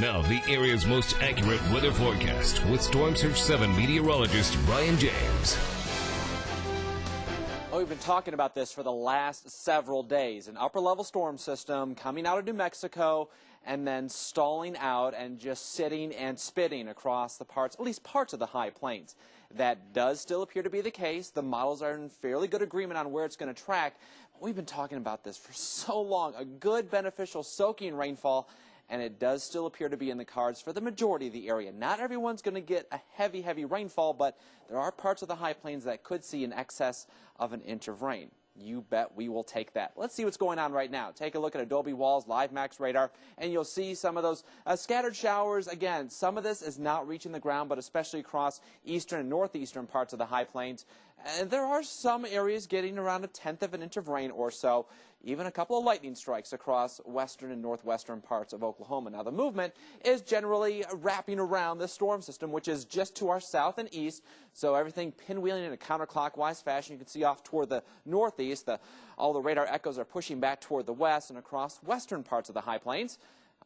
Now, the area's most accurate weather forecast with Storm Surge 7 meteorologist Brian James. Oh, we've been talking about this for the last several days. An upper-level storm system coming out of New Mexico and then stalling out and just sitting and spitting across the parts, at least parts of the high plains. That does still appear to be the case. The models are in fairly good agreement on where it's going to track. We've been talking about this for so long. A good, beneficial, soaking rainfall. And it does still appear to be in the cards for the majority of the area. Not everyone's going to get a heavy rainfall, but there are parts of the high plains that could see in excess of an inch of rain. You bet we will take that. Let's see what's going on right now. Take a look at Adobe Wall's Live Max radar, and you'll see some of those scattered showers. Again, some of this is not reaching the ground, but especially across eastern and northeastern parts of the high plains. And there are some areas getting around 1/10 of an inch of rain or so, even a couple of lightning strikes across western and northwestern parts of Oklahoma. Now, the movement is generally wrapping around this storm system, which is just to our south and east, so everything pinwheeling in a counterclockwise fashion. You can see off toward the northeast, all the radar echoes are pushing back toward the west and across western parts of the high plains.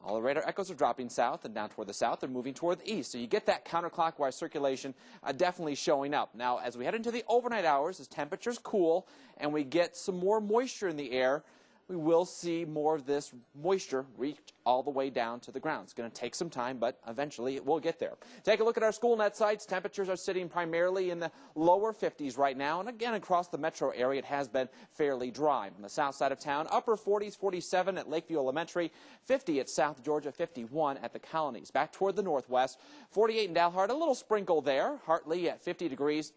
All the radar echoes are dropping south, and down toward the south, they're moving toward the east. So you get that counterclockwise circulation definitely showing up. Now, as we head into the overnight hours, as temperatures cool and we get some more moisture in the air, we will see more of this moisture reach all the way down to the ground. It's going to take some time, but eventually it will get there. Take a look at our school net sites. Temperatures are sitting primarily in the lower 50s right now, and again across the metro area it has been fairly dry. On the south side of town, upper 40s, 47 at Lakeview Elementary, 50 at South Georgia, 51 at the Colonies. Back toward the northwest, 48 in Dalhart, a little sprinkle there. Hartley at 50 degrees.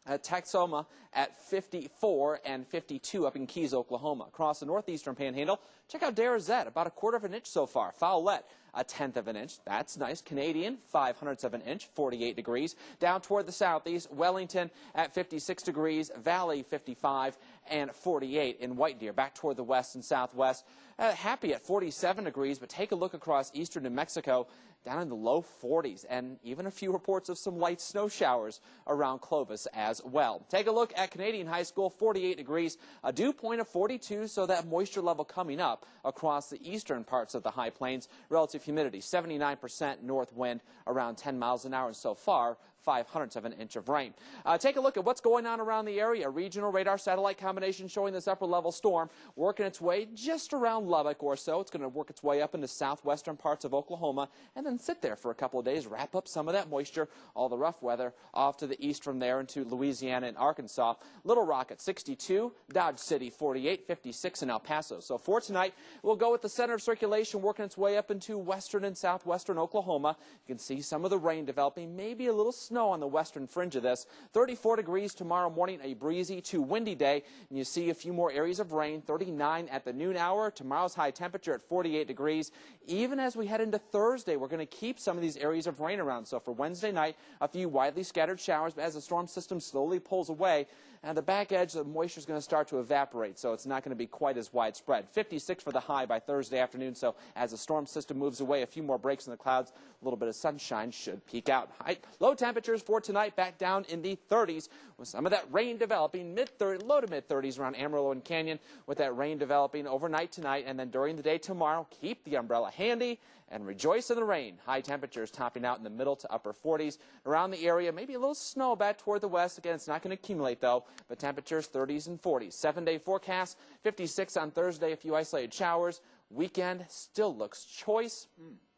Texoma at 54 and 52 up in Keys, Oklahoma. Across the northeastern panhandle, check out Derazette, about 1/4 of an inch so far. Fowlette, 1/10 of an inch. That's nice. Canadian, 5/100 of an inch, 48 degrees. Down toward the southeast, Wellington at 56 degrees. Valley, 55 and 48 in White Deer. Back toward the west and southwest, Happy at 47 degrees, but take a look across eastern New Mexico, down in the low 40s, and even a few reports of some light snow showers around Clovis as well. Take a look at Canadian High School, 48 degrees, a dew point of 42, so that moisture level coming up across the eastern parts of the high plains. Relative humidity, 79%, north wind around 10 miles an hour, and so far, 5/100 of an inch of rain. Take a look at what's going on around the area. Regional radar satellite combination showing this upper level storm working its way just around Lubbock or so. It's going to work its way up into southwestern parts of Oklahoma and then sit there for a couple of days, wrap up some of that moisture, all the rough weather off to the east from there into Louisiana and Arkansas. Little Rock at 62, Dodge City 48, 56 in El Paso. So for tonight, we'll go with the center of circulation working its way up into western and southwestern Oklahoma. You can see some of the rain developing, maybe a little snow on the western fringe of this. 34 degrees tomorrow morning, a breezy to windy day, and you see a few more areas of rain. 39 at the noon hour. Tomorrow's high temperature at 48 degrees. Even as we head into Thursday, we're going to keep some of these areas of rain around. So for Wednesday night, a few widely scattered showers, but as the storm system slowly pulls away, and the back edge of the moisture is going to start to evaporate, so it's not going to be quite as widespread. 56 for the high by Thursday afternoon, so as the storm system moves away, a few more breaks in the clouds, a little bit of sunshine should peek out. Low temperatures for tonight back down in the 30s with some of that rain developing, low to mid-30s around Amarillo and Canyon with that rain developing overnight tonight, and then during the day tomorrow, keep the umbrella handy and rejoice in the rain. High temperatures topping out in the middle to upper 40s. Around the area, maybe a little snow back toward the west. Again, it's not going to accumulate, though, but temperatures 30s and 40s. 7-day forecast, 56 on Thursday, a few isolated showers. Weekend still looks choice.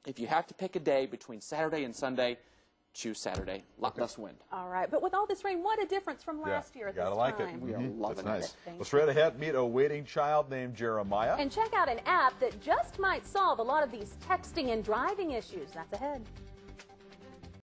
If you have to pick a day between Saturday and Sunday, choose Saturday. A lot less wind. All right, but with all this rain, what a difference from last year at this time. Gotta like it. We are loving That's it. nice. Well, straight ahead, meet a waiting child named Jeremiah. And check out an app that just might solve a lot of these texting and driving issues. That's ahead.